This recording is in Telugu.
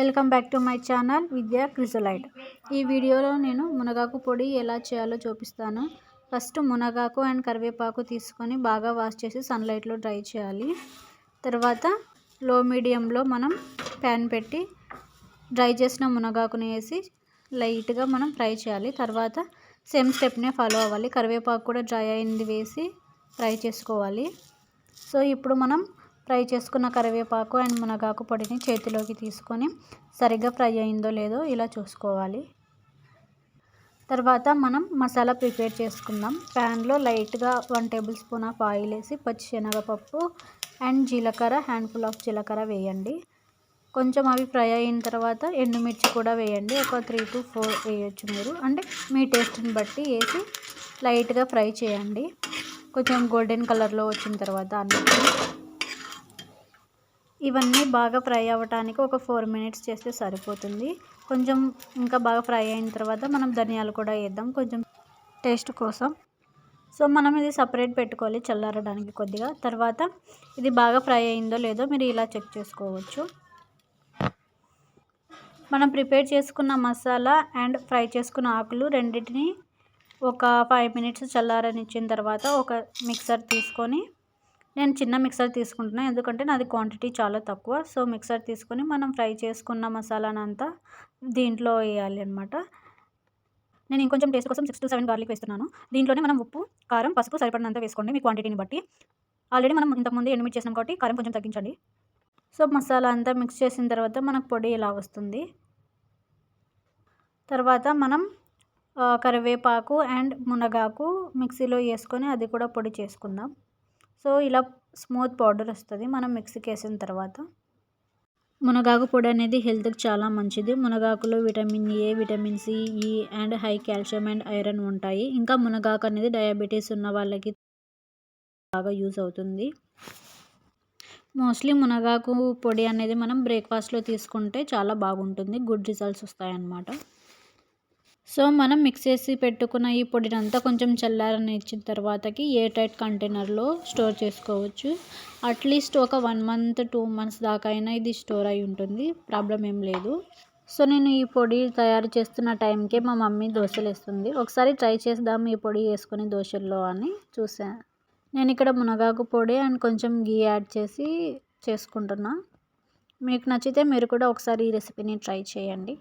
Welcome back to my channel విద్యా క్రిజలైట్. ఈ వీడియోలో నేను మునగాకు పొడి ఎలా చేయాలో చూపిస్తాను. ఫస్ట్ మునగాకు అండ్ కరివేపాకు తీసుకొని బాగా వాష్ చేసి సన్లైట్లో డ్రై చేయాలి. తర్వాత లో మీడియంలో మనం ప్యాన్ పెట్టి డ్రై చేసిన మునగాకుని వేసి లైట్గా మనం ఫ్రై చేయాలి. తర్వాత సేమ్ స్టెప్నే ఫాలో అవ్వాలి. కరివేపాకు కూడా డ్రై అయింది వేసి ఫ్రై చేసుకోవాలి. సో ఇప్పుడు మనం ఫ్రై చేసుకున్న కరివేపాకు అండ్ మునగాకు పొడిని చేతిలోకి తీసుకొని సరిగ్గా ఫ్రై అయిందో లేదో ఇలా చూసుకోవాలి. తర్వాత మనం మసాలా ప్రిపేర్ చేసుకుందాం. ప్యాన్లో లైట్గా 1 టేబుల్ స్పూన్ ఆఫ్ ఆయిల్ వేసి పచ్చిశనగపప్పు అండ్ జీలకర్ర, హ్యాండ్ఫుల్ ఆఫ్ జీలకర్ర వేయండి. కొంచెం అవి ఫ్రై అయిన తర్వాత ఎండుమిర్చి కూడా వేయండి. ఒక 3 to 4 వేయచ్చు మీరు, అంటే మీ టేస్ట్ని బట్టి వేసి లైట్గా ఫ్రై చేయండి. కొంచెం గోల్డెన్ కలర్లో వచ్చిన తర్వాత ఇవన్నీ బాగా ఫ్రై అవ్వటానికి ఒక 4 minutes చేస్తే సరిపోతుంది. కొంచెం ఇంకా బాగా ఫ్రై అయిన తర్వాత మనం ధనియాలు కూడా వేద్దాం కొంచెం టేస్ట్ కోసం. సో మనం ఇది సపరేట్ పెట్టుకోవాలి చల్లారడానికి కొద్దిగా. తర్వాత ఇది బాగా ఫ్రై అయిందో లేదో మీరు ఇలా చెక్ చేసుకోవచ్చు. మనం ప్రిపేర్ చేసుకున్న మసాలా అండ్ ఫ్రై చేసుకున్న ఆకులు రెండింటిని ఒక 5 minutes చల్లారనిచ్చిన తర్వాత ఒక మిక్సర్ తీసుకొని, నేను చిన్న మిక్సర్ తీసుకుంటున్నాను ఎందుకంటే నాది క్వాంటిటీ చాలా తక్కువ. సో మిక్సర్ తీసుకొని మనం ఫ్రై చేసుకున్న మసాలానంతా దీంట్లో వేయాలి అనమాట. నేను ఇంకొంచెం టేస్ట్ కోసం 6 to 7 గార్లిక్ వేస్తున్నాను. దీంట్లోనే మనం ఉప్పు, కారం, పసుపు సరిపడినంత వేసుకోండి మీ క్వాంటిటీని బట్టి. ఆల్రెడీ మనం ఇంతకుముందు ఎండుమిర్చి చేసాం కాబట్టి కారం కొంచెం తగ్గించండి. సో మసాలా అంతా మిక్స్ చేసిన తర్వాత మనకు పొడి ఇలా వస్తుంది. తర్వాత మనం కరివేపాకు అండ్ మునగాకు మిక్సీలో వేసుకొని అది కూడా పొడి చేసుకుందాం. సో ఇలా స్మూత్ పౌడర్ వస్తుంది మనం మిక్సీకి వేసిన తర్వాత. మునగాకు పొడి అనేది హెల్త్కి చాలా మంచిది. మునగాకులో విటమిన్ ఏ, విటమిన్ సి, ఈ and high calcium and iron ఉంటాయి. ఇంకా మునగాకు అనేది డయాబెటీస్ ఉన్న వాళ్ళకి బాగా యూజ్ అవుతుంది. మోస్ట్లీ మునగాకు పొడి అనేది మనం బ్రేక్ఫాస్ట్లో తీసుకుంటే చాలా బాగుంటుంది, గుడ్ రిజల్ట్స్ వస్తాయన్నమాట. సో మనం మిక్స్ చేసి పెట్టుకున్న ఈ పొడినంతా కొంచెం చల్లారనిచ్చిన తర్వాతకి ఎయిర్ టైట్ కంటైనర్లో స్టోర్ చేసుకోవచ్చు. అట్లీస్ట్ ఒక 1 month 2 months దాకా అయినా ఇది స్టోర్ అయి ఉంటుంది, ప్రాబ్లం ఏం లేదు. సో నేను ఈ పొడి తయారు చేస్తున్న టైంకే మా మమ్మీ దోశలు వేస్తుంది. ఒకసారి ట్రై చేద్దాం ఈ పొడి వేసుకొని దోశల్లో అని చూసాను. నేను ఇక్కడ మునగాకు పొడి అండ్ కొంచెం గీ యాడ్ చేసి చేసుకుంటున్నా. మీకు నచ్చితే మీరు కూడా ఒకసారి ఈ రెసిపీని ట్రై చేయండి.